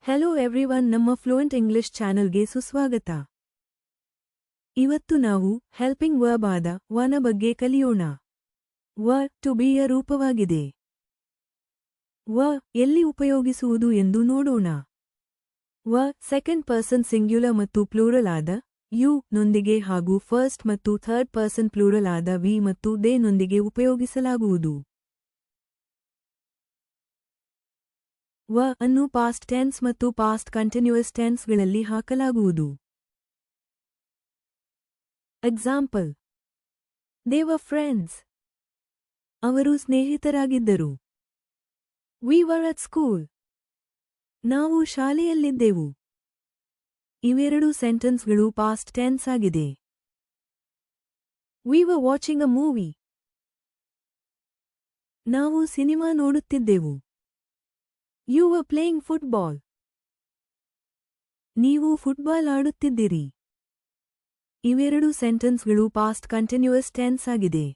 Hello everyone, ನಮ್ಮ fluent English ಚಾನೆಲ್ಗೆ ಸುಸ್ವಾಗತ. ಇವತ್ತು ನಾವು ಹೆಲ್ಪಿಂಗ್ ವರ್ಬ್ ಆದ ವನ ಬಗ್ಗೆ ಕಲಿಯೋಣ. ವ ಟು ಬಿಯ ರೂಪವಾಗಿದೆ. ವ ಎಲ್ಲಿ ಉಪಯೋಗಿಸುವುದು ಎಂದು ನೋಡೋಣ. ವ ಸೆಕೆಂಡ್ ಪರ್ಸನ್ ಸಿಂಗ್ಯುಲರ್ ಮತ್ತು ಪ್ಲೂರಲ್ ಆದ ಯು ನೊಂದಿಗೆ ಹಾಗೂ ಫಸ್ಟ್ ಮತ್ತು ಥರ್ಡ್ ಪರ್ಸನ್ ಪ್ಲೂರಲ್ ಆದ ವಿ ಮತ್ತು ದೇ ನೊಂದಿಗೆ ಉಪಯೋಗಿಸಲಾಗುವುದು. ವ ಅನ್ನು ಪಾಸ್ಟ್ ಟೆನ್ಸ್ ಮತ್ತು ಪಾಸ್ಟ್ ಕಂಟಿನ್ಯೂಯಸ್ ಟೆನ್ಸ್ಗಳಲ್ಲಿ ಹಾಕಲಾಗುವುದು. Example: they were friends. ಅವರು ಸ್ನೇಹಿತರಾಗಿದ್ದರು. We were at school. ನಾವು ಶಾಲೆಯಲ್ಲಿದ್ದೆವು. ಇವೆರಡು ಸೆಂಟೆನ್ಸ್ಗಳು ಪಾಸ್ಟ್ ಟೆನ್ಸ್ ಆಗಿದೆ. We were watching a movie. ನಾವು ಸಿನಿಮಾ ನೋಡುತ್ತಿದ್ದೆವು. You were playing football. ನೀವು ಫುಟ್ಬಾಲ್ ಆಡುತ್ತಿದ್ದಿರಿ. ಇವೆರಡು ಸೆಂಟೆನ್ಸ್ಗಳು ಪಾಸ್ಟ್ ಕಂಟಿನ್ಯೂಯಸ್ ಟೆನ್ಸ್ ಆಗಿದೆ.